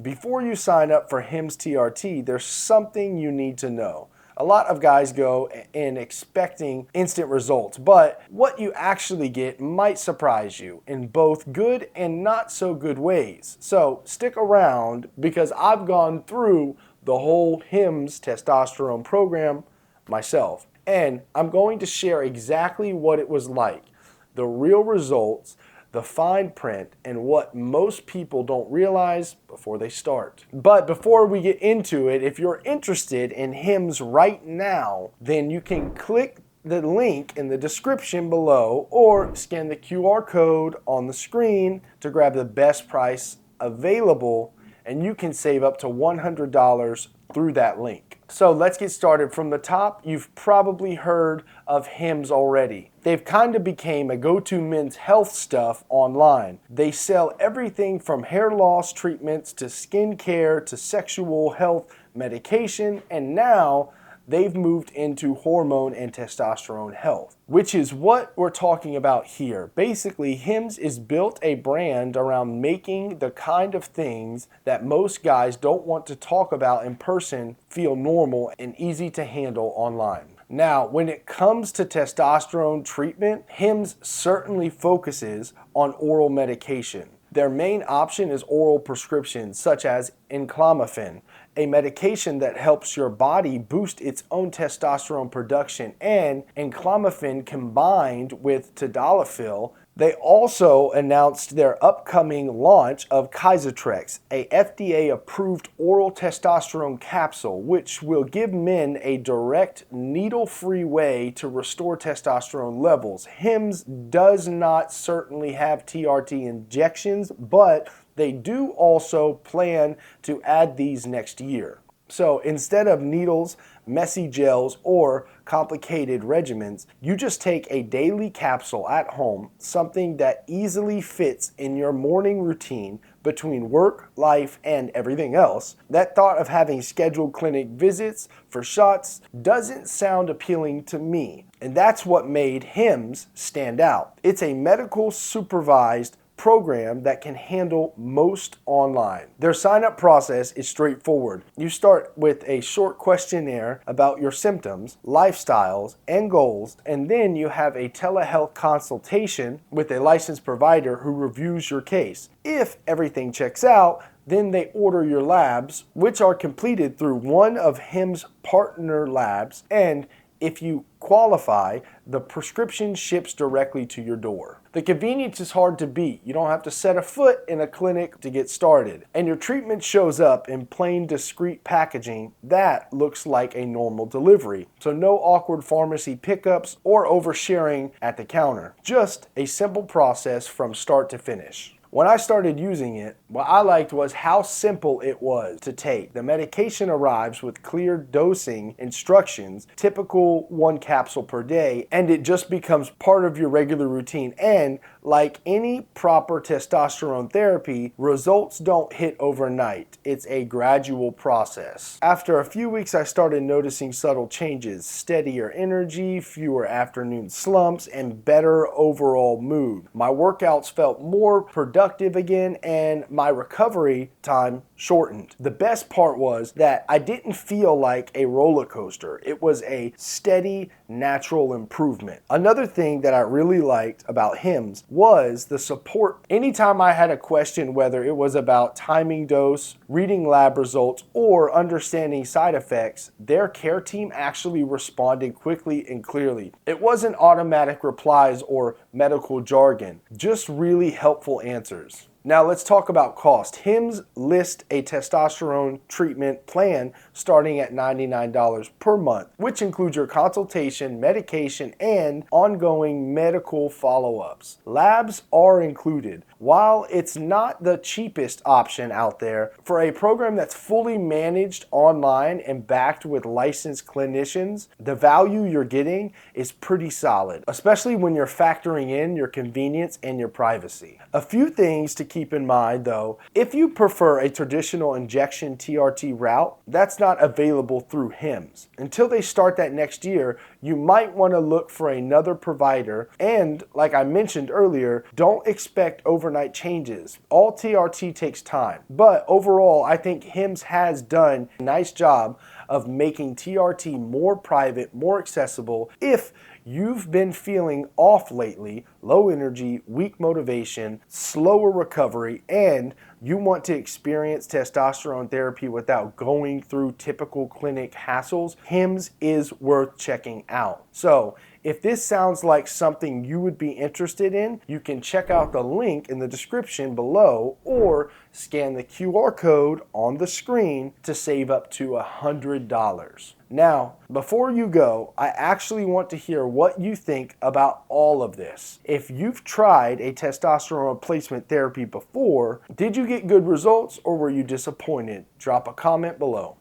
Before you sign up for Hims TRT, there's something you need to know. A lot of guys go in expecting instant results, but what you actually get might surprise you in both good and not so good ways. So stick around because I've gone through the whole Hims testosterone program myself, and I'm going to share exactly what it was like, the real results, the fine print, and what most people don't realize before they start. But before we get into it, if you're interested in Hims right now, then you can click the link in the description below or scan the QR code on the screen to grab the best price available, and you can save up to $100 through that link. So let's get started from the top. You've probably heard of Hims already. They've kind of became a go-to men's health stuff online. They sell everything from hair loss treatments to skincare to sexual health medication, and now they've moved into hormone and testosterone health, which is what we're talking about here. Basically, Hims is built a brand around making the kind of things that most guys don't want to talk about in person feel normal and easy to handle online. Now, when it comes to testosterone treatment, Hims certainly focuses on oral medication. Their main option is oral prescriptions such as enclomiphene, a medication that helps your body boost its own testosterone production, and enclomiphene combined with tadalafil. They also announced their upcoming launch of Kyzatrex, a FDA-approved oral testosterone capsule, which will give men a direct, needle-free way to restore testosterone levels. Hims does not certainly have TRT injections, but they do also plan to add these next year. So instead of needles, messy gels, or complicated regimens, you just take a daily capsule at home, something that easily fits in your morning routine between work, life, and everything else. That thought of having scheduled clinic visits for shots doesn't sound appealing to me, and that's what made Hims stand out. It's a medical supervised program that can handle most online. Their sign-up process is straightforward. You start with a short questionnaire about your symptoms, lifestyles, and goals, and then you have a telehealth consultation with a licensed provider who reviews your case. If everything checks out, then they order your labs, which are completed through one of Hims' partner labs, and if you qualify, the prescription ships directly to your door. The convenience is hard to beat. You don't have to set a foot in a clinic to get started. And your treatment shows up in plain, discreet packaging that looks like a normal delivery. So no awkward pharmacy pickups or oversharing at the counter. Just a simple process from start to finish. When I started using it, what I liked was how simple it was to take. The medication arrives with clear dosing instructions, typical 1 capsule per day, and it just becomes part of your regular routine. And like any proper testosterone therapy, results don't hit overnight. It's a gradual process. After a few weeks, I started noticing subtle changes: steadier energy, fewer afternoon slumps, and better overall mood. My workouts felt more productive again, and my recovery time shortened. The best part was that I didn't feel like a roller coaster. It was a steady, natural improvement. Another thing that I really liked about Hims was the support. Anytime I had a question, whether it was about timing dose, reading lab results, or understanding side effects, their care team actually responded quickly and clearly. It wasn't automatic replies or medical jargon, just really helpful answers. Now let's talk about cost. Hims lists a testosterone treatment plan starting at $99 per month, which includes your consultation, medication, and ongoing medical follow-ups. Labs are included. While it's not the cheapest option out there, for a program that's fully managed online and backed with licensed clinicians, the value you're getting is pretty solid, especially when you're factoring in your convenience and your privacy. A few things to keep in mind though, if you prefer a traditional injection TRT route, that's not available through Hims. Until they start that next year, you might want to look for another provider, and like I mentioned earlier, don't expect overnight changes. All TRT takes time, but overall I think Hims has done a nice job of making TRT more private, more accessible. If you've been feeling off lately, low energy, weak motivation, slower recovery, and you want to experience testosterone therapy without going through typical clinic hassles, Hims is worth checking out. So if this sounds like something you would be interested in, you can check out the link in the description below or scan the QR code on the screen to save up to $100. Now, before you go, I actually want to hear what you think about all of this. If you've tried a testosterone replacement therapy before, did you get good results or were you disappointed? Drop a comment below.